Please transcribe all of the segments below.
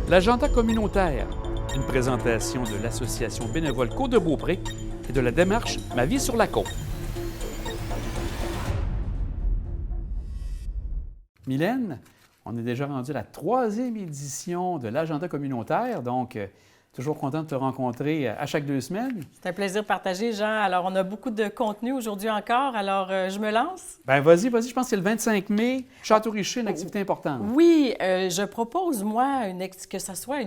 L'agenda communautaire, une présentation de l'Association bénévole Côte-de-Beaupré et de la démarche Ma vie sur la côte. Mylène, on est déjà rendu à la 3e édition de l'agenda communautaire, donc toujours content de te rencontrer à chaque 2 semaines. C'est un plaisir partagé, Jean. Alors, on a beaucoup de contenu aujourd'hui encore, alors je me lance. Bien, vas-y, je pense que c'est le 25 mai, Château-Richer, une activité importante. Oui, je propose, moi, que ce soit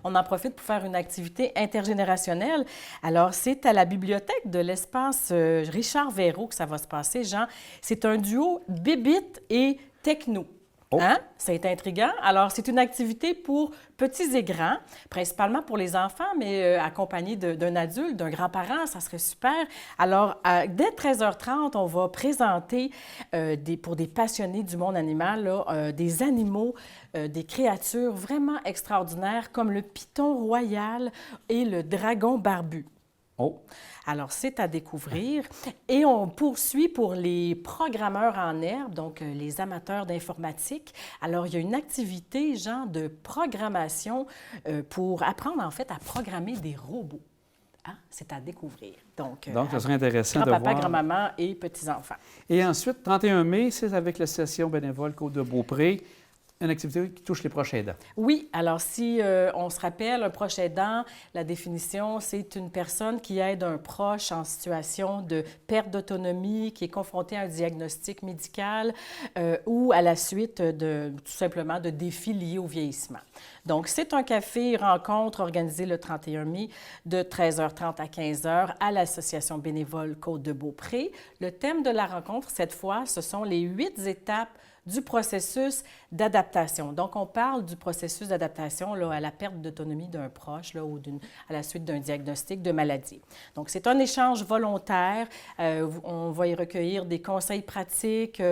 on en profite pour faire une activité intergénérationnelle. Alors, c'est à la bibliothèque de l'espace Richard Verreau que ça va se passer, Jean. C'est un duo bébite et techno. Oh. Hein? C'est intriguant. Alors, c'est une activité pour petits et grands, principalement pour les enfants, mais accompagnés d'un adulte, d'un grand-parent, ça serait super. Alors, dès 13h30, on va présenter pour des passionnés du monde animal, là, des animaux, des créatures vraiment extraordinaires comme le python royal et le dragon barbu. Oh. Alors, c'est à découvrir. Et on poursuit pour les programmeurs en herbe, donc les amateurs d'informatique. Alors, il y a une activité, genre de programmation pour apprendre, en fait, à programmer des robots. Hein? C'est à découvrir. Donc ça serait intéressant de voir. Grand-papa, grand-maman et petits-enfants. Et ensuite, 31 mai, c'est avec l'Association bénévole Côte-de-Beaupré. Une activité qui touche les proches aidants. Oui. Alors, si on se rappelle, un proche aidant, la définition, c'est une personne qui aide un proche en situation de perte d'autonomie, qui est confronté à un diagnostic médical ou à la suite tout simplement de défis liés au vieillissement. Donc, c'est un café-rencontre organisé le 31 mai de 13h30 à 15h à l'Association bénévole Côte-de-Beaupré. Le thème de la rencontre, cette fois, ce sont les 8 étapes du processus d'adaptation. Donc, on parle du processus d'adaptation à la perte d'autonomie d'un proche là, ou à la suite d'un diagnostic de maladie. Donc, c'est un échange volontaire. On va y recueillir des conseils pratiques.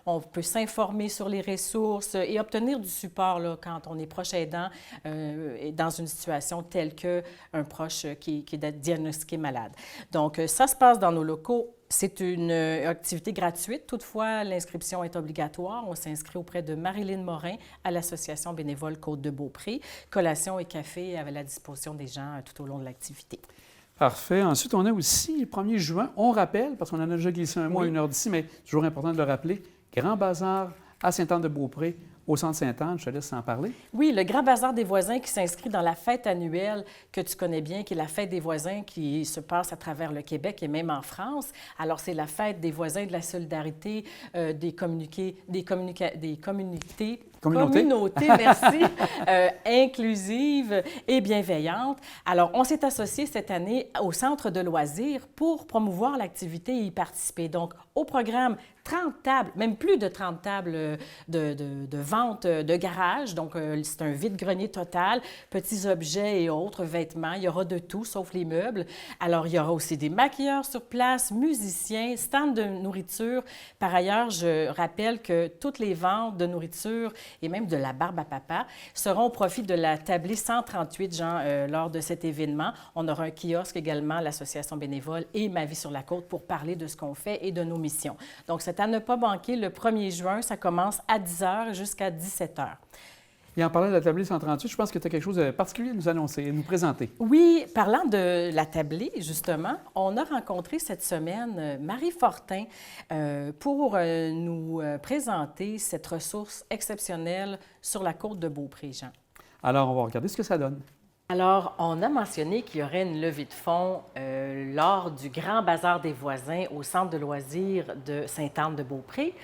On peut s'informer sur les ressources et obtenir du support là, quand on est proche aidant dans une situation telle qu'un proche qui est diagnostiqué malade. Donc, ça se passe dans nos locaux. C'est une activité gratuite. Toutefois, l'inscription est obligatoire. On s'inscrit auprès de Marilyn Morin à l'Association bénévole Côte-de-Beaupré. Collation et café à la disposition des gens tout au long de l'activité. Parfait. Ensuite, on a aussi le 1er juin, on rappelle, parce qu'on en a déjà glissé un mois, 1 heure d'ici, mais toujours important de le rappeler, Grand Bazar à Sainte-Anne-de-Beaupré, au centre Sainte-Anne. Je te laisse en parler. Oui, le Grand Bazar des voisins qui s'inscrit dans la fête annuelle que tu connais bien, qui est la fête des voisins qui se passe à travers le Québec et même en France. Alors, c'est la fête des voisins, de la solidarité, des communautés, merci, inclusive et bienveillante. Alors, on s'est associé cette année au Centre de loisirs pour promouvoir l'activité et y participer. Donc, au programme, 30 tables, même plus de 30 tables de vente de garage. Donc, c'est un vide-grenier total, petits objets et autres, vêtements. Il y aura de tout, sauf les meubles. Alors, il y aura aussi des maquilleurs sur place, musiciens, stands de nourriture. Par ailleurs, je rappelle que toutes les ventes de nourriture et même de la barbe à papa seront au profit de la tablée 138, Jean, lors de cet événement. On aura un kiosque également, l'Association bénévole et Ma vie sur la côte pour parler de ce qu'on fait et de nos missions. Donc, c'est à ne pas manquer le 1er juin. Ça commence à 10h jusqu'à 17h. Et en parlant de la tablée 138, je pense que tu as quelque chose de particulier à nous annoncer, à nous présenter. Oui, parlant de la tablée, justement, on a rencontré cette semaine Marie Fortin pour nous présenter cette ressource exceptionnelle sur la côte de Beaupré, Jean. Alors, on va regarder ce que ça donne. Alors, on a mentionné qu'il y aurait une levée de fonds lors du Grand Bazar des voisins au Centre de loisirs de Sainte-Anne-de-Beaupré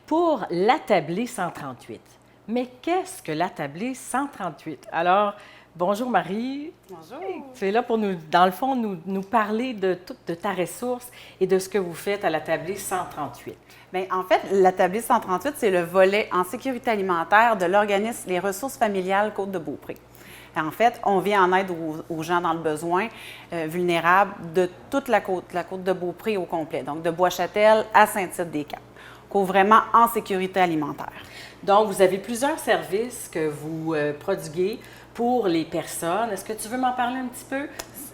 pour la tablée 138. Mais qu'est-ce que la tablée 138? Alors, bonjour Marie. Bonjour. Tu es là pour nous, dans le fond, nous parler de ta ressource et de ce que vous faites à la tablée 138. Bien, en fait, la tablée 138, c'est le volet en sécurité alimentaire de l'organisme Les ressources familiales Côte-de-Beaupré. En fait, on vient en aide aux gens dans le besoin, vulnérables de toute la côte de Beaupré au complet, donc de Bois-Châtel à Saint-Tite-des-Capes. Couvre vraiment en sécurité alimentaire. Donc, vous avez plusieurs services que vous prodiguez pour les personnes. Est-ce que tu veux m'en parler un petit peu?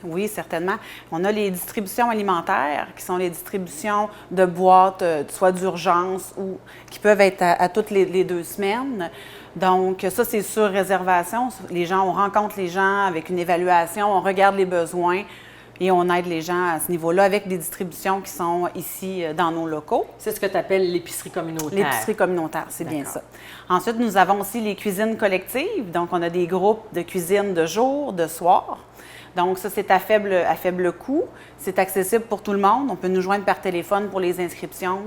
Oui, certainement. On a les distributions alimentaires, qui sont les distributions de boîtes, soit d'urgence ou qui peuvent être à toutes les 2 semaines. Donc, ça, c'est sur réservation. On rencontre les gens avec une évaluation, on regarde les besoins et on aide les gens à ce niveau-là avec des distributions qui sont ici dans nos locaux. C'est ce que tu appelles l'épicerie communautaire. L'épicerie communautaire, c'est bien ça. Ensuite, nous avons aussi les cuisines collectives. Donc, on a des groupes de cuisine de jour, de soir. Donc, ça, c'est à faible coût. C'est accessible pour tout le monde. On peut nous joindre par téléphone pour les inscriptions.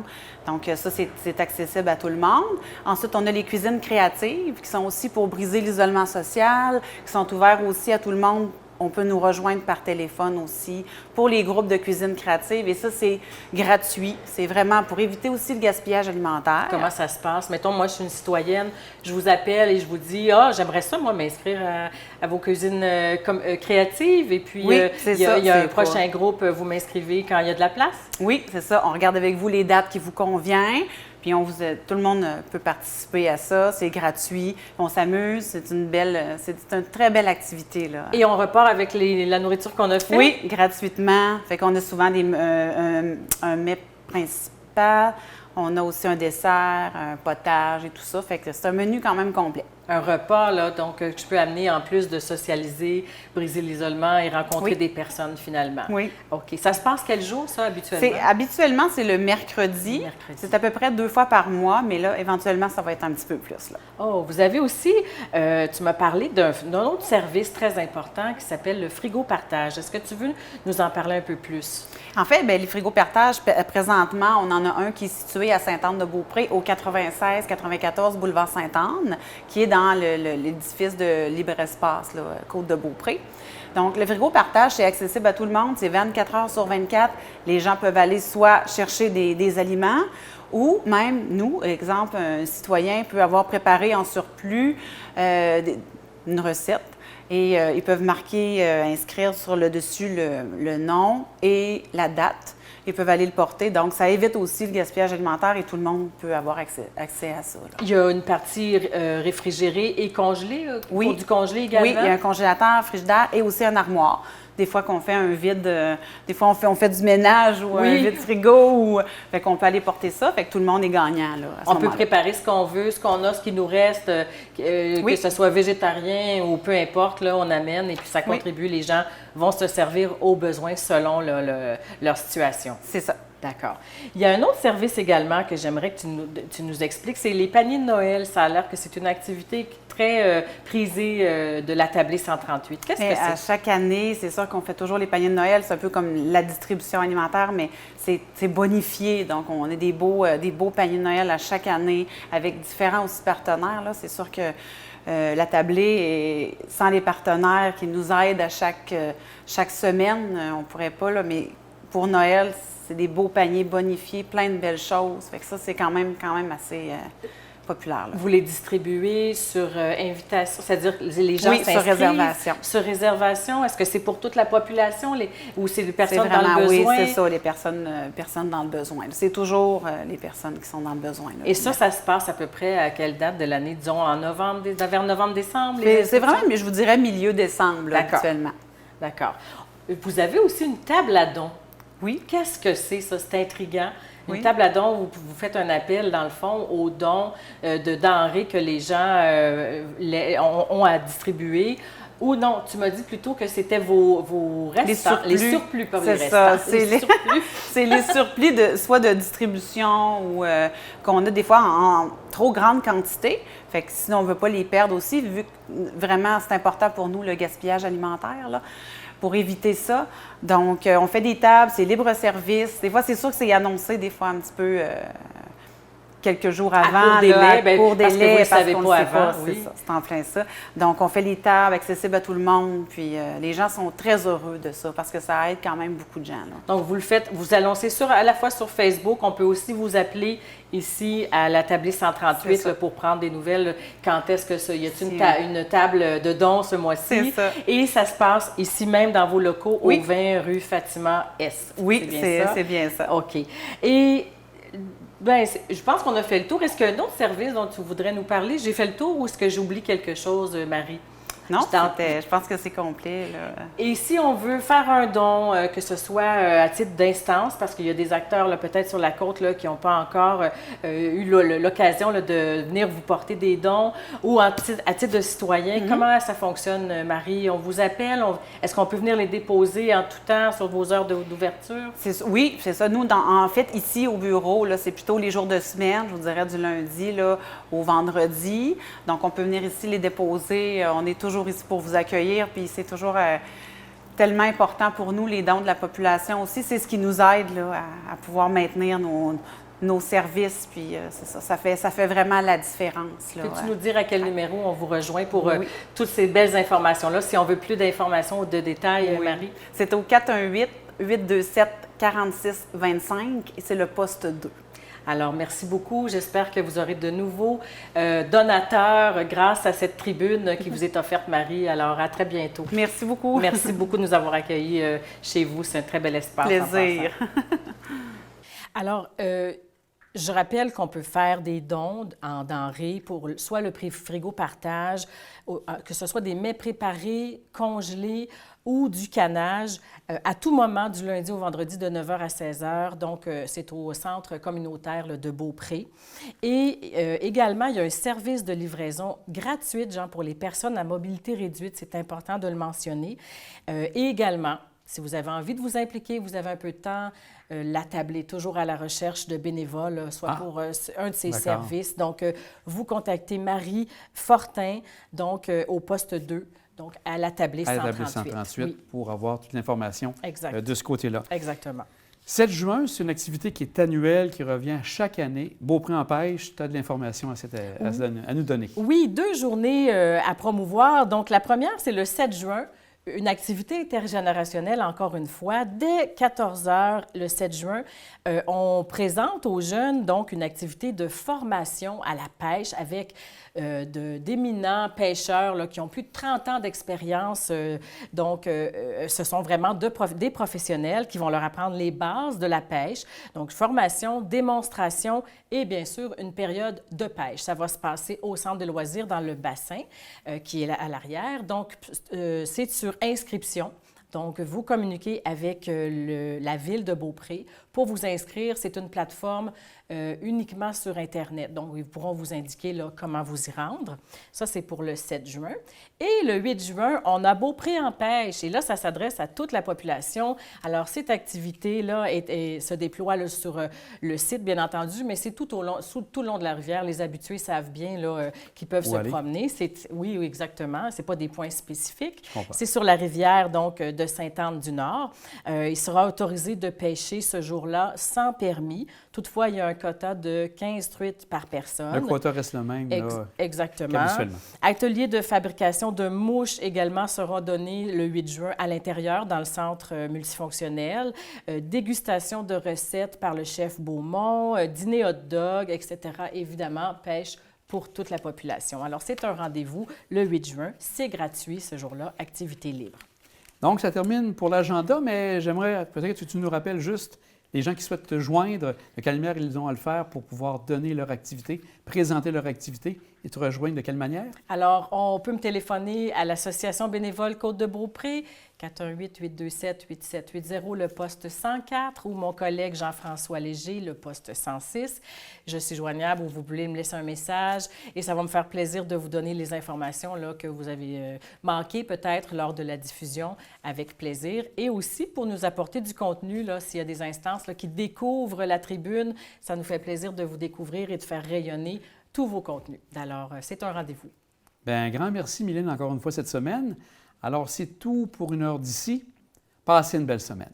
Donc, ça, c'est accessible à tout le monde. Ensuite, on a les cuisines créatives qui sont aussi pour briser l'isolement social, qui sont ouvertes aussi à tout le monde. On peut nous rejoindre par téléphone aussi pour les groupes de cuisine créative. Et ça, c'est gratuit. C'est vraiment pour éviter aussi le gaspillage alimentaire. Comment ça se passe? Mettons, moi, je suis une citoyenne, je vous appelle et je vous dis, ah, j'aimerais ça, moi, m'inscrire à vos cuisines créatives. Et puis, oui, il y a un prochain groupe, vous m'inscrivez quand il y a de la place? Oui, c'est ça. On regarde avec vous les dates qui vous conviennent. Puis tout le monde peut participer à ça, c'est gratuit, on s'amuse, c'est une très belle activité là. Et on repart avec la nourriture qu'on a fait? Oui, gratuitement. Fait qu'on a souvent un mets principal, on a aussi un dessert, un potage et tout ça. Fait que c'est un menu quand même complet. Un repas, là, donc, que je peux amener en plus de socialiser, briser l'isolement et rencontrer des personnes finalement. Oui. OK. Ça se passe quel jour, ça, habituellement? Habituellement, c'est le mercredi. C'est à peu près 2 fois par mois, mais là, éventuellement, ça va être un petit peu plus. Là. Oh, vous avez aussi, tu m'as parlé d'un autre service très important qui s'appelle le frigo partage. Est-ce que tu veux nous en parler un peu plus? En fait, bien, les frigos partage, présentement, on en a un qui est situé à Sainte-Anne-de-Beaupré, au 96-94 boulevard Sainte-Anne, qui est dans l'édifice de Libre-Espace, là, Côte-de-Beaupré. Donc, le frigo partage, c'est accessible à tout le monde. C'est 24 heures sur 24. Les gens peuvent aller soit chercher des aliments ou même, nous, exemple, un citoyen peut avoir préparé en surplus une recette. Et ils peuvent marquer, inscrire sur le dessus le nom et la date. Ils peuvent aller le porter. Donc, ça évite aussi le gaspillage alimentaire et tout le monde peut avoir accès à ça. Là. Il y a une partie réfrigérée et congelée, pour du congelé également? Oui, il y a un congélateur, frigidaire et aussi un armoire. Des fois qu'on fait un vide, des fois on fait du ménage ou un vide frigo, fait qu'on peut aller porter ça, fait que tout le monde est gagnant. Là, on peut préparer ce qu'on veut, ce qu'on a, ce qui nous reste, que ce soit végétarien ou peu importe, là, on amène et puis ça contribue, les gens vont se servir aux besoins selon leur situation. C'est ça. D'accord. Il y a un autre service également que j'aimerais que tu nous expliques, c'est les paniers de Noël. Ça a l'air que c'est une activité très prisée de la Tablée 138. Qu'est-ce que c'est? À chaque année, c'est sûr qu'on fait toujours les paniers de Noël. C'est un peu comme la distribution alimentaire, mais c'est bonifié. Donc, on a des beaux paniers de Noël à chaque année avec différents aussi partenaires. Là. C'est sûr que la Tablée, sans les partenaires qui nous aident à chaque semaine, on ne pourrait pas, là, mais pour Noël, c'est des beaux paniers bonifiés, plein de belles choses. Fait que ça, c'est quand même assez populaire. Là. Vous les distribuez sur invitation, c'est-à-dire les gens s'inscrivent? Sur réservation. Sur réservation. Est-ce que c'est pour toute la population ou c'est des personnes dans le besoin? Oui, c'est ça, les personnes dans le besoin. C'est toujours les personnes qui sont dans le besoin. Là, et ça se passe à peu près à quelle date de l'année? Disons en novembre, vers novembre-décembre? C'est vraiment, je vous dirais, milieu décembre, là, actuellement. D'accord. Vous avez aussi une table à dons. Oui. Qu'est-ce que c'est, ça? C'est intriguant. Une table à dons où vous faites un appel, dans le fond, aux dons de denrées que les gens ont à distribuer. Ou non, tu m'as dit plutôt que c'était vos restants. Les surplus, pas les restants. C'est les surplus soit de distribution ou qu'on a des fois en trop grande quantité. Fait que sinon, on ne veut pas les perdre aussi, vu que vraiment, c'est important pour nous, le gaspillage alimentaire, là. Pour éviter ça. Donc, on fait des tables, c'est libre-service. Des fois, c'est sûr que c'est annoncé des fois un petit peu quelques jours avant. À court délai, parce que vous ne le savez pas avant. C'est en plein ça. Donc, on fait les tables accessibles à tout le monde. Puis, les gens sont très heureux de ça parce que ça aide quand même beaucoup de gens. Là. Donc, vous le faites, vous annoncez à la fois sur Facebook. On peut aussi vous appeler ici à la Tablée 138 là, pour prendre des nouvelles. Quand est-ce que ça? Y a-t-il une table de dons ce mois-ci? C'est ça. Et ça se passe ici même dans vos locaux, au 20 rue Fatima S. Oui, c'est bien ça. OK. Et bien, je pense qu'on a fait le tour. Est-ce qu'il y a un autre service dont tu voudrais nous parler? J'ai fait le tour ou est-ce que j'oublie quelque chose, Marie? Non, je pense que c'est complet, là. Et si on veut faire un don, que ce soit à titre d'instance, parce qu'il y a des acteurs là, peut-être sur la côte là, qui n'ont pas encore eu l'occasion là, de venir vous porter des dons, ou à titre de citoyen, comment ça fonctionne, Marie? On vous appelle? Est-ce qu'on peut venir les déposer en tout temps sur vos heures d'ouverture? Oui, c'est ça. Nous, en fait, ici au bureau, là, c'est plutôt les jours de semaine, je vous dirais du lundi là, au vendredi. Donc, on peut venir ici les déposer. On est toujours ici pour vous accueillir, puis c'est toujours tellement important pour nous, les dons de la population aussi. C'est ce qui nous aide là, à pouvoir maintenir nos services, puis c'est ça, ça fait vraiment la différence. Peux-tu nous dire à quel numéro on vous rejoint pour toutes ces belles informations-là, si on veut plus d'informations ou de détails, Marie? C'est au 418-827-4625 et c'est le poste 2. Alors, merci beaucoup. J'espère que vous aurez de nouveaux donateurs grâce à cette tribune qui vous est offerte, Marie. Alors, à très bientôt. Merci beaucoup. Merci beaucoup de nous avoir accueillis chez vous. C'est un très bel espace. Plaisir. Alors, je rappelle qu'on peut faire des dons en denrées pour soit le frigo partage, que ce soit des mets préparés, congelés ou du canage à tout moment du lundi au vendredi de 9h à 16h. Donc, c'est au centre communautaire là, de Beaupré. Et également, il y a un service de livraison gratuite, genre pour les personnes à mobilité réduite. C'est important de le mentionner. Et également, si vous avez envie de vous impliquer, vous avez un peu de temps, l'Attabler toujours à la recherche de bénévoles, soit pour un de ses services. Donc, vous contactez Marie Fortin, donc au poste 2, donc à l'Attabler 138. Pour avoir toute l'information de ce côté-là. Exactement. 7 juin, c'est une activité qui est annuelle, qui revient chaque année. Beaupré en pêche, tu as de l'information à nous donner. Oui, 2 journées à promouvoir. Donc, la première, c'est le 7 juin. Une activité intergénérationnelle, encore une fois, dès 14 h le 7 juin. On présente aux jeunes, donc, une activité de formation à la pêche avec d'éminents pêcheurs là, qui ont plus de 30 ans d'expérience. Donc, ce sont vraiment des professionnels qui vont leur apprendre les bases de la pêche. Donc, formation, démonstration et, bien sûr, une période de pêche. Ça va se passer au centre de loisirs dans le bassin qui est là à l'arrière. Donc, c'est sur inscription. Donc, vous communiquez avec la ville de Beaupré. Pour vous inscrire, c'est une plateforme uniquement sur Internet. Donc, ils pourront vous indiquer là, comment vous y rendre. Ça, c'est pour le 7 juin. Et le 8 juin, on a Beaupré en pêche. Et là, ça s'adresse à toute la population. Alors, cette activité-là se déploie là, sur le site, bien entendu, mais c'est tout le long de la rivière. Les habitués savent bien là, qu'ils peuvent se promener. Oui, exactement. Ce n'est pas des points spécifiques. C'est sur la rivière, donc, de Sainte-Anne-du-Nord. Il sera autorisé de pêcher ce jour-là sans permis. Toutefois, il y a un quota de 15 truites par personne. Le quota reste le même, exactement. Atelier de fabrication de mouches également sera donné le 8 juin à l'intérieur, dans le centre multifonctionnel. Dégustation de recettes par le chef Beaumont, dîner hot dog, etc. Évidemment, pêche pour toute la population. Alors, c'est un rendez-vous le 8 juin. C'est gratuit ce jour-là, activité libre. Donc, ça termine pour l'agenda, mais j'aimerais peut-être que tu nous rappelles juste les gens qui souhaitent te joindre, de quelle manière ils ont à le faire pour pouvoir donner leur activité, présenter leur activité et te rejoindre de quelle manière? Alors, on peut me téléphoner à l'Association bénévole Côte-de-Beaupré, 418-827-8780, le poste 104, ou mon collègue Jean-François Léger, le poste 106. Je suis joignable ou vous voulez me laisser un message et ça va me faire plaisir de vous donner les informations là, que vous avez manquées peut-être lors de la diffusion, avec plaisir. Et aussi pour nous apporter du contenu, là, s'il y a des instances là, qui découvrent la tribune, ça nous fait plaisir de vous découvrir et de faire rayonner tous vos contenus. Alors, c'est un rendez-vous. Bien, un grand merci, Mylène, encore une fois cette semaine. Alors, c'est tout pour 1 heure d'ici. Passez une belle semaine.